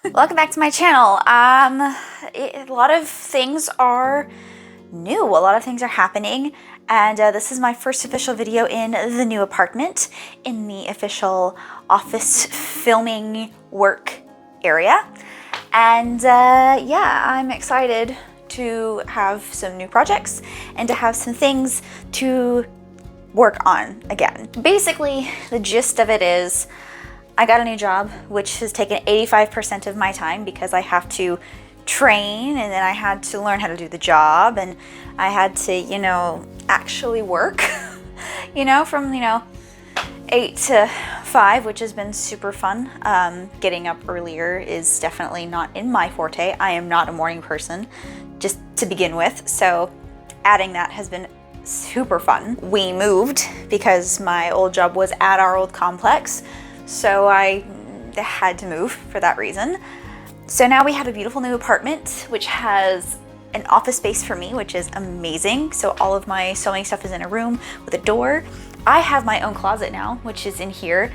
Welcome back to my channel. A lot of things are new. A lot of things are happening, and this is my first official video in the new apartment, in the official office filming work area. And yeah, I'm excited to have some new projects and to have some things to work on again. Basically, the gist of it is I got a new job, which has taken 85% of my time because I have to train, and then I had to learn how to do the job, and I had to, actually work, from, 8 to 5, which has been super fun. Getting up earlier is definitely not in my forte. I am not a morning person, just to begin with, so adding that has been super fun. We moved because my old job was at our old complex, so I had to move for that reason. So now we have a beautiful new apartment, which has an office space for me, which is amazing. So all of my sewing stuff is in a room with a door. I have my own closet now, which is in here.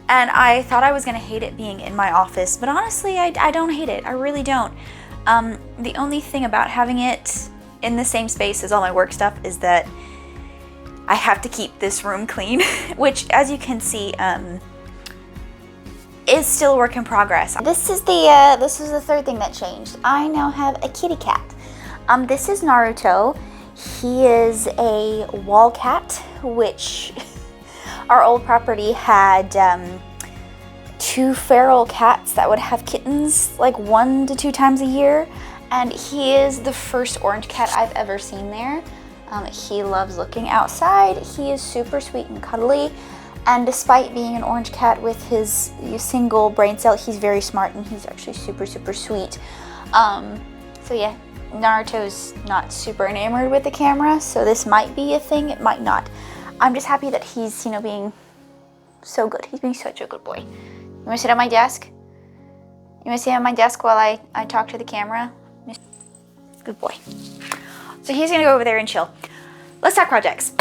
And I thought I was gonna hate it being in my office, but honestly, I don't hate it. I really don't. The only thing about having it in the same space as all my work stuff is that I have to keep this room clean, which, as you can see, is still a work in progress. This is the third thing that changed. I now have a kitty cat. This is Naruto. He is a wall cat, which our old property had 2 feral cats that would have kittens like 1 to 2 times a year, and he is the first orange cat I've ever seen there. He loves looking outside. He is super sweet and cuddly. And despite being an orange cat with his single brain cell, he's very smart, and he's actually super, super sweet. So yeah, Naruto's not super enamored with the camera, so this might be a thing, it might not. I'm just happy that he's, being so good. He's being such a good boy. You wanna sit at my desk? You wanna sit at my desk while I talk to the camera? Good boy. So he's gonna go over there and chill. Let's talk projects.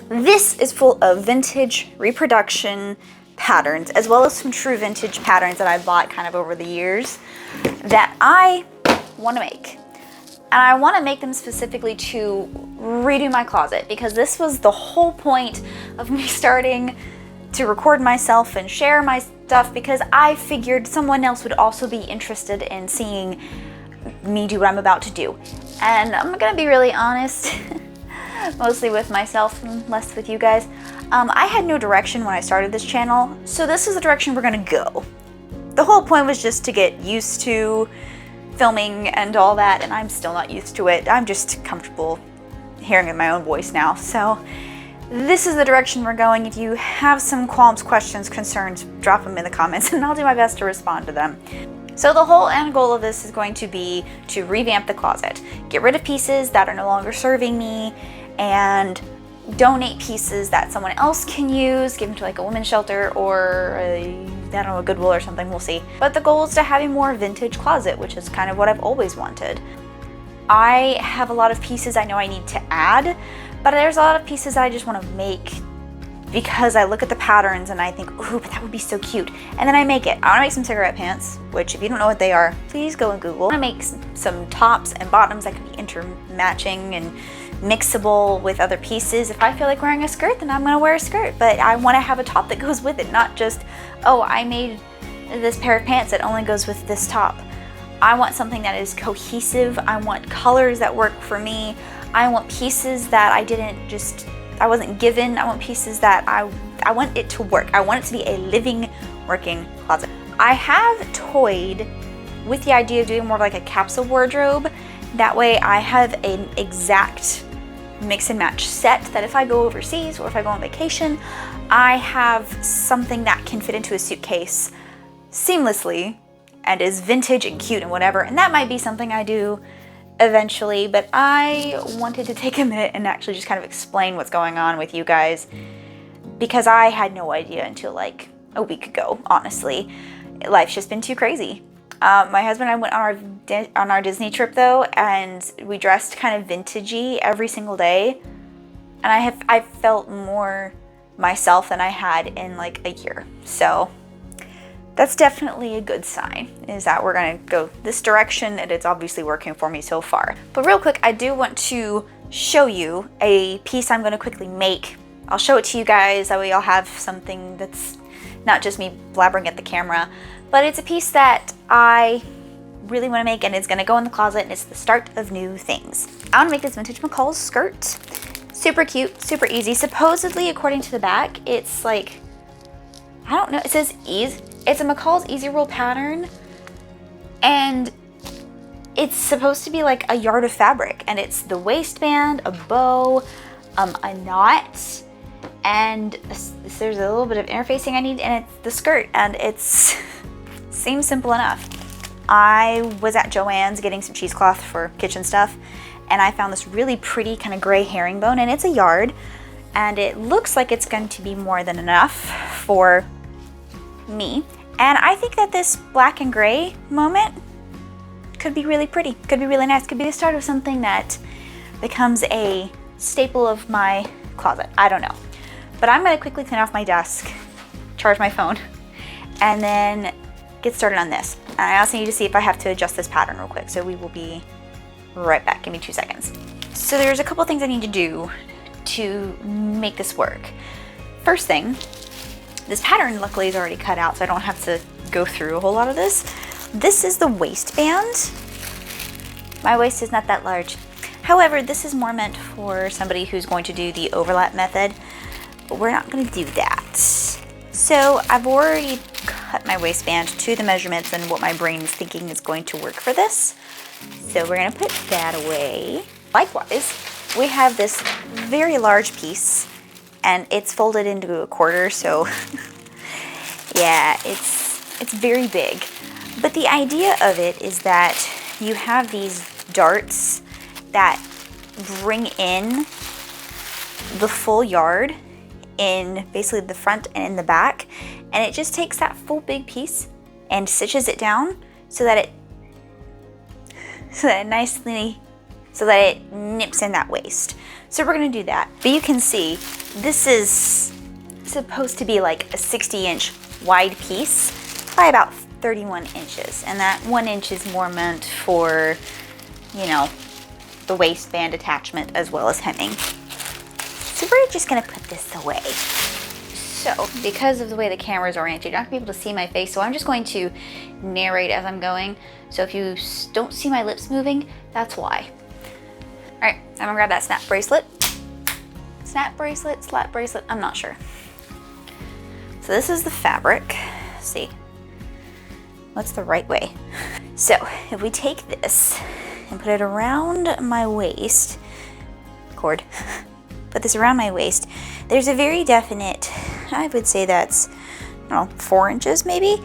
This is full of vintage reproduction patterns, as well as some true vintage patterns that I bought kind of over the years that I want to make. And I want to make them specifically to redo my closet, because this was the whole point of me starting to record myself and share my stuff, because I figured someone else would also be interested in seeing me do what I'm about to do. And I'm gonna be really honest, mostly with myself and less with you guys. I had no direction when I started this channel, so this is the direction we're gonna go. The whole point was just to get used to filming and all that, and I'm still not used to it. I'm just comfortable hearing my own voice now. So this is the direction we're going. If you have some qualms, questions, concerns, drop them in the comments and I'll do my best to respond to them. So the whole end goal of this is going to be to revamp the closet, get rid of pieces that are no longer serving me, and donate pieces that someone else can use, give them to like a women's shelter or a Goodwill or something, we'll see. But the goal is to have a more vintage closet, which is kind of what I've always wanted. I have a lot of pieces I know I need to add, but there's a lot of pieces that I just want to make because I look at the patterns and I think, ooh, but that would be so cute. And then I make it. I want to make some cigarette pants, which if you don't know what they are, please go and Google. I want to make some tops and bottoms that can be intermatching and mixable with other pieces. If I feel like wearing a skirt, then I'm gonna wear a skirt, but I want to have a top that goes with it, not just, oh, I made this pair of pants that only goes with this top. I want something that is cohesive. I want colors that work for me. I want pieces that I wasn't given. I want pieces that I want it to work. I want it to be a living, working closet. I have toyed with the idea of doing more of like a capsule wardrobe. That way I have an exact mix and match set that if I go overseas or if I go on vacation, I have something that can fit into a suitcase seamlessly and is vintage and cute and whatever. And that might be something I do eventually, but I wanted to take a minute and actually just kind of explain what's going on with you guys, because I had no idea until like a week ago, honestly. Life's just been too crazy. My husband and I went on our Disney trip though, and we dressed kind of vintagey every single day, and I felt more myself than I had in like a year. So That's definitely a good sign, is that we're gonna go this direction and it's obviously working for me so far. But real quick, I do want to show you a piece I'm gonna quickly make. I'll show it to you guys, that way y'all have something that's not just me blabbering at the camera, but it's a piece that I really wanna make and it's gonna go in the closet and it's the start of new things. I wanna make this vintage McCall's skirt. Super cute, super easy. Supposedly, according to the back, it's like, I don't know, it says ease. It's a McCall's Easy Roll pattern, and it's supposed to be like a yard of fabric, and it's the waistband, a bow, a knot, and there's a little bit of interfacing I need, and it's the skirt, and it's seems simple enough. I was at Joann's getting some cheesecloth for kitchen stuff, and I found this really pretty kind of gray herringbone, and it's a yard, and it looks like it's going to be more than enough for me. And I think that this black and gray moment could be really pretty, could be really nice, could be the start of something that becomes a staple of my closet. I don't know. But I'm gonna quickly clean off my desk, charge my phone, and then get started on this. And I also need to see if I have to adjust this pattern real quick, so we will be right back. Give me 2 seconds. So there's a couple things I need to do to make this work. First thing, this pattern luckily is already cut out, so I don't have to go through a whole lot of this. This is the waistband. My waist is not that large. However, this is more meant for somebody who's going to do the overlap method, but we're not going to do that. So I've already cut my waistband to the measurements and what my brain is thinking is going to work for this. So we're going to put that away. Likewise, we have this very large piece, and it's folded into a quarter, so yeah, it's very big. But the idea of it is that you have these darts that bring in the full yard in basically the front and in the back, and it just takes that full big piece and stitches it down so that it nips in that waist. So we're gonna do that. But you can see this is supposed to be like a 60-inch wide piece by about 31 inches. And that 1 inch is more meant for, you know, the waistband attachment as well as hemming. So we're just gonna put this away. So because of the way the camera is oriented, you're not gonna be able to see my face, so I'm just going to narrate as I'm going. So if you don't see my lips moving, that's why. All right, I'm gonna grab that snap bracelet. Snap bracelet, slap bracelet, I'm not sure. So this is the fabric. Let's see, what's the right way? So if we take this and put it around my waist, put this around my waist, there's a very definite, I would say that's, I don't know, 4 inches maybe,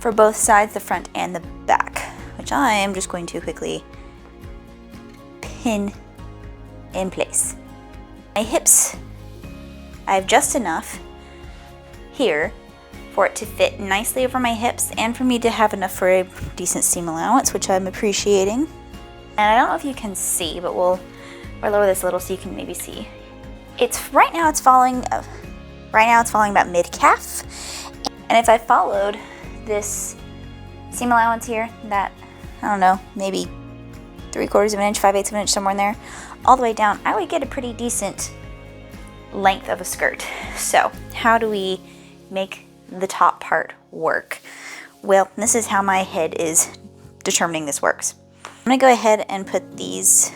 for both sides, the front and the back, which I am just going to quickly pin in place. My hips, I have just enough here for it to fit nicely over my hips and for me to have enough for a decent seam allowance, which I'm appreciating. And I don't know if you can see, but we'll lower this a little so you can maybe see. Right now it's falling about mid-calf. And if I followed this seam allowance here, that, I don't know, maybe 3/4 of an inch, 5/8 of an inch, somewhere in there, all the way down, I would get a pretty decent length of a skirt. So how do we make the top part work? Well, this is how my head is determining this works. I'm gonna go ahead and put these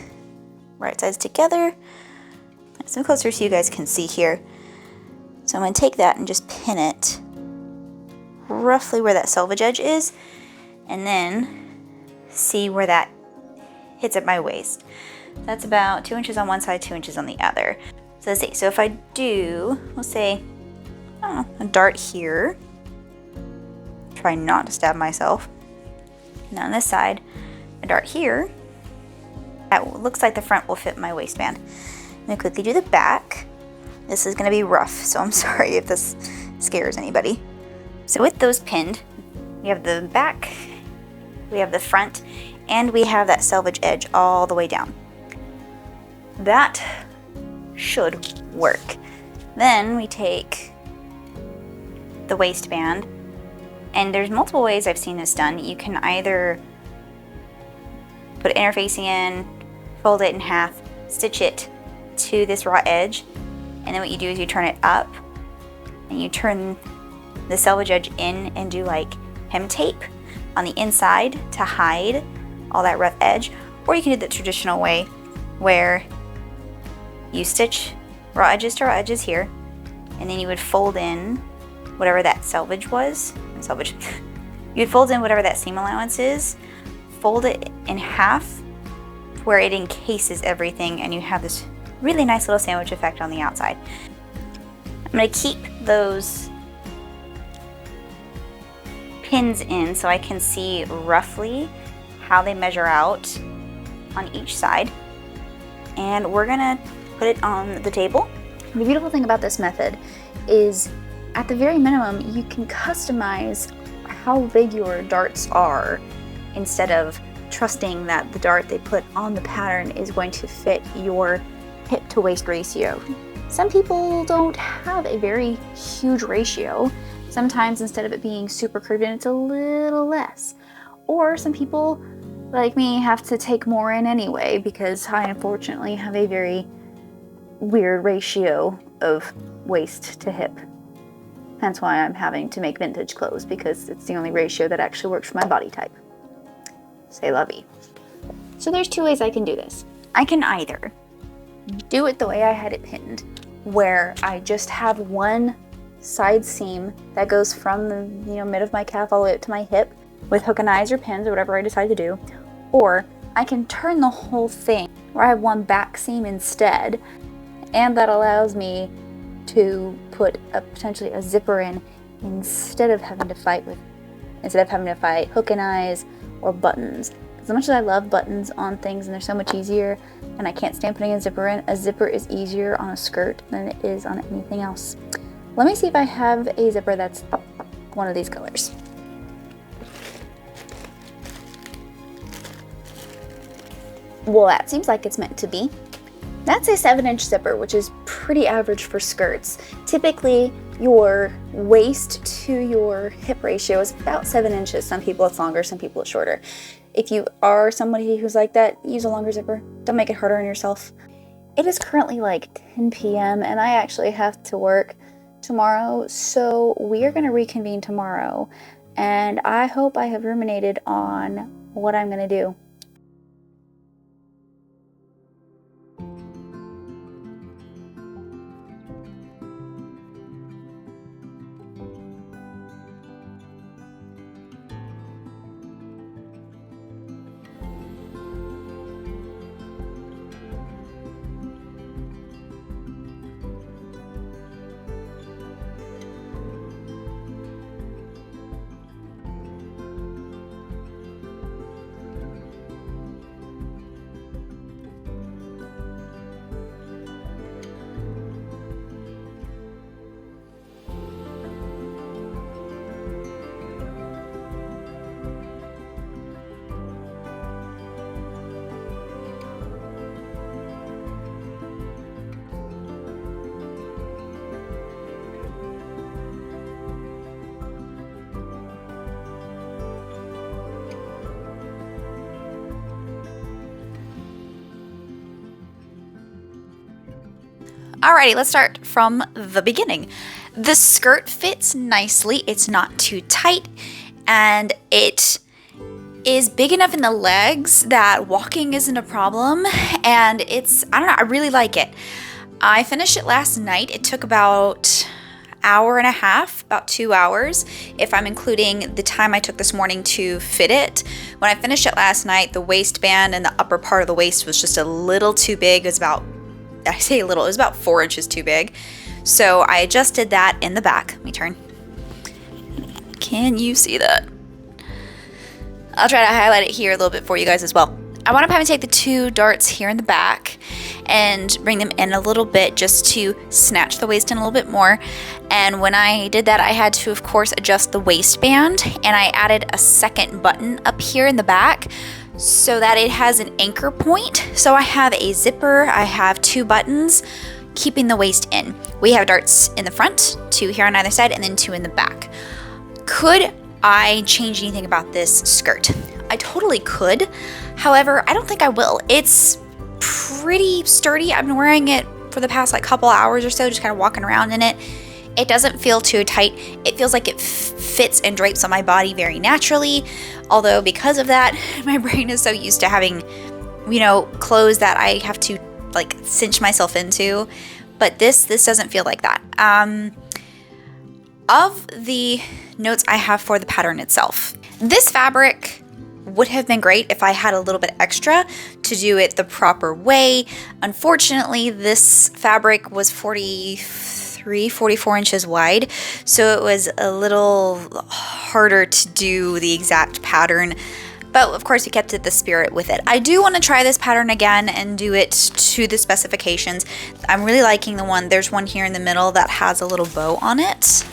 right sides together. Some closer so you guys can see here. So I'm gonna take that and just pin it roughly where that selvage edge is, and then see where that hits at my waist. That's about 2 inches on one side, 2 inches on the other. So let's see, so if I do, we'll say, I don't know, a dart here. Try not to stab myself. And on this side, a dart here. That looks like the front will fit my waistband. I'm gonna quickly do the back. This is gonna be rough, so I'm sorry if this scares anybody. So with those pinned, we have the back, we have the front, and we have that selvage edge all the way down. That should work. Then we take the waistband And there's multiple ways I've seen this done. You can either put interfacing in, fold it in half, stitch it to this raw edge, and then what you do is you turn it up and you turn the selvage edge in and do like hem tape on the inside to hide all that rough edge. Or you can do the traditional way where you stitch raw edges to raw edges here, and then you would fold in whatever that selvage was. You'd fold in whatever that seam allowance is, fold it in half where it encases everything, and you have this really nice little sandwich effect on the outside. I'm going to keep those pins in so I can see roughly how they measure out on each side, and we're going to put it on the table. The beautiful thing about this method is, at the very minimum, you can customize how big your darts are instead of trusting that the dart they put on the pattern is going to fit your hip to waist ratio. Some people don't have a very huge ratio. Sometimes instead of it being super curved in, it's a little less. Or some people, like me, have to take more in anyway because I unfortunately have a very weird ratio of waist to hip. That's why I'm having to make vintage clothes, because it's the only ratio that actually works for my body type. C'est la vie. So there's two ways I can do this. I can either do it the way I had it pinned, where I just have one side seam that goes from the mid of my calf all the way up to my hip with hook and eyes or pins or whatever I decide to do, or I can turn the whole thing where I have one back seam instead, and that allows me to put potentially a zipper in instead of having to fight hook and eyes or buttons. As much as I love buttons on things and they're so much easier, and I can't stand putting a zipper is easier on a skirt than it is on anything else. Let me see if I have a zipper that's one of these colors. Well, that seems like it's meant to be. That's a 7-inch zipper, which is pretty average for skirts. Typically, your waist to your hip ratio is about 7 inches. Some people it's longer, some people it's shorter. If you are somebody who's like that, use a longer zipper. Don't make it harder on yourself. It is currently like 10 p.m. and I actually have to work tomorrow, so we are going to reconvene tomorrow, and I hope I have ruminated on what I'm going to do. Alrighty, let's start from the beginning. The skirt fits nicely, it's not too tight, and it is big enough in the legs that walking isn't a problem, and I really like it. I finished it last night. It took about hour and a half, about 2 hours, if I'm including the time I took this morning to fit it. When I finished it last night, the waistband and the upper part of the waist was just a little too big. It was about 4 inches too big. So I adjusted that in the back. Let me turn. Can you see that? I'll try to highlight it here a little bit for you guys as well. I want to probably take the two darts here in the back and bring them in a little bit just to snatch the waist in a little bit more. And when I did that, I had to, of course, adjust the waistband, and I added a second button up here in the back so that it has an anchor point. So I have a zipper, I have two buttons keeping the waist in. We have darts in the front, two here on either side, and then two in the back. Could I change anything about this skirt. I totally could. However, I don't think I will. It's pretty sturdy. I've been wearing it for the past like couple hours or so, just kind of walking around in it. It doesn't feel too tight. It feels like it fits and drapes on my body very naturally. Although because of that, my brain is so used to having, you know, clothes that I have to like cinch myself into. But this doesn't feel like that. Of the notes I have for the pattern itself, this fabric would have been great if I had a little bit extra to do it the proper way. Unfortunately, this fabric was 44 inches wide, so it was a little harder to do the exact pattern. But of course, we kept it the spirit with it. I do want to try this pattern again and do it to the specifications. I'm really liking the one. There's one here in the middle that has a little bow on it.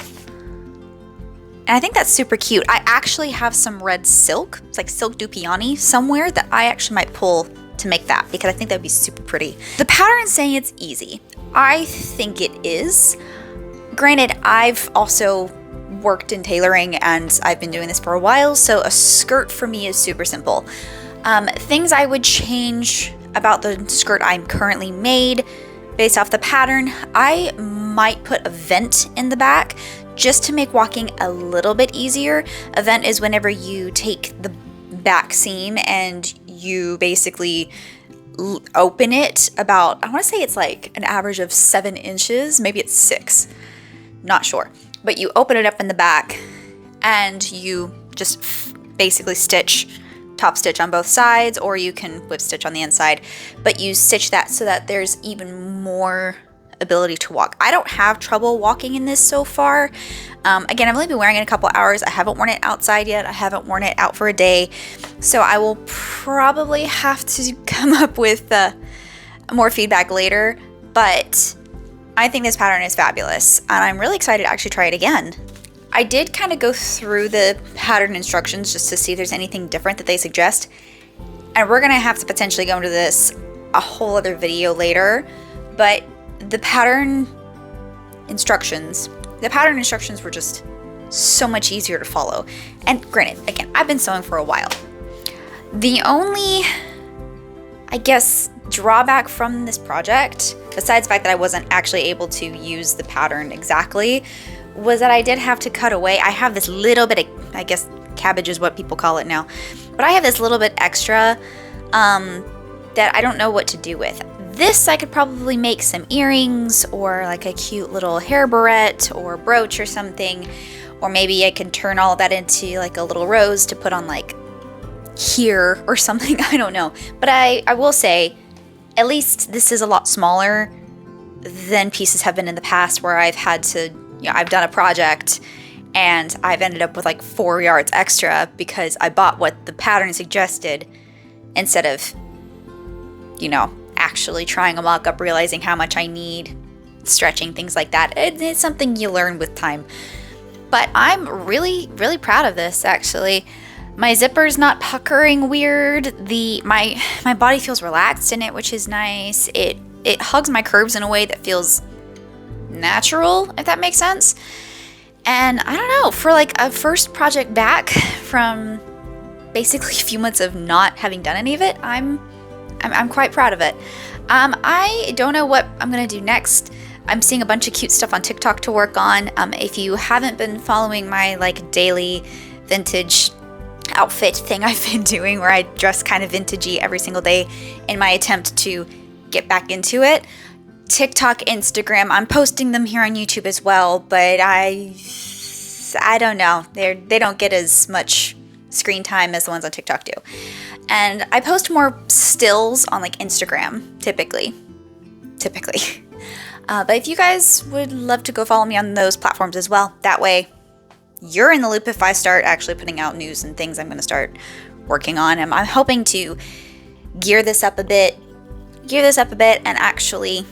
And I think that's super cute. I actually have some red silk, it's like silk dupioni somewhere that I actually might pull to make that because I think that'd be super pretty. The pattern's saying it's easy. I think it is. Granted, I've also worked in tailoring and I've been doing this for a while, so a skirt for me is super simple. Things I would change about the skirt I'm currently made based off the pattern, I might put a vent in the back just to make walking a little bit easier. A vent is whenever you take the back seam and you basically open it about, I want to say it's like an average of 7 inches, maybe it's 6, not sure. But you open it up in the back and you just basically top stitch on both sides, or you can whip stitch on the inside, but you stitch that so that there's even more ability to walk. I don't have trouble walking in this so far. Again, I've only been wearing it a couple hours. I haven't worn it outside yet. I haven't worn it out for a day. So I will probably have to come up with more feedback later, but I think this pattern is fabulous and I'm really excited to actually try it again. I did kind of go through the pattern instructions just to see if there's anything different that they suggest. And we're gonna have to potentially go into this a whole other video later, but the pattern instructions were just so much easier to follow. And granted, again, I've been sewing for a while. The only, I guess, drawback from this project, besides the fact that I wasn't actually able to use the pattern exactly, was that I did have to cut away. I have this little bit of, I guess, cabbage is what people call it now, but I have this little bit extra that I don't know what to do with. This I could probably make some earrings or like a cute little hair barrette or brooch or something, or maybe I can turn all of that into like a little rose to put on like here or something. I don't know, but I will say at least this is a lot smaller than pieces have been in the past where I've had to, you know, I've done a project and I've ended up with like 4 yards extra because I bought what the pattern suggested instead of, you know, actually trying a mock-up, realizing how much I need, stretching, things like that. It's something you learn with time. But I'm really, really proud of this, actually. My zipper's not puckering weird. My body feels relaxed in it, which is nice. It hugs my curves in a way that feels natural, if that makes sense. And I don't know, for like a first project back from basically a few months of not having done any of it, I'm quite proud of it. I don't know what I'm gonna do next. I'm seeing a bunch of cute stuff on TikTok to work on. If you haven't been following my like daily vintage outfit thing I've been doing, where I dress kind of vintagey every single day in my attempt to get back into it, TikTok, Instagram, I'm posting them here on YouTube as well, but I don't know. They don't get as much screen time as the ones on TikTok do. And I post more stills on like Instagram, typically. But if you guys would love to go follow me on those platforms as well, that way you're in the loop if I start actually putting out news and things I'm going to start working on. And I'm hoping to gear this up a bit and actually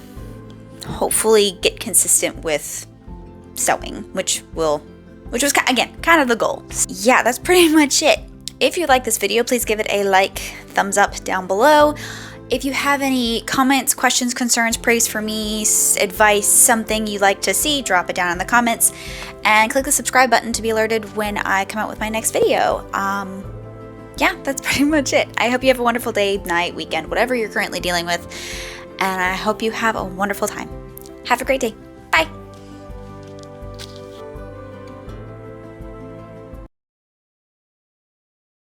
hopefully get consistent with sewing, which was, again, kind of the goal. Yeah, that's pretty much it. If you like this video, please give it a like, thumbs up down below. If you have any comments, questions, concerns, praise for me, advice, something you'd like to see, drop it down in the comments, and click the subscribe button to be alerted when I come out with my next video. Yeah, that's pretty much it. I hope you have a wonderful day, night, weekend, whatever you're currently dealing with, and I hope you have a wonderful time. Have a great day.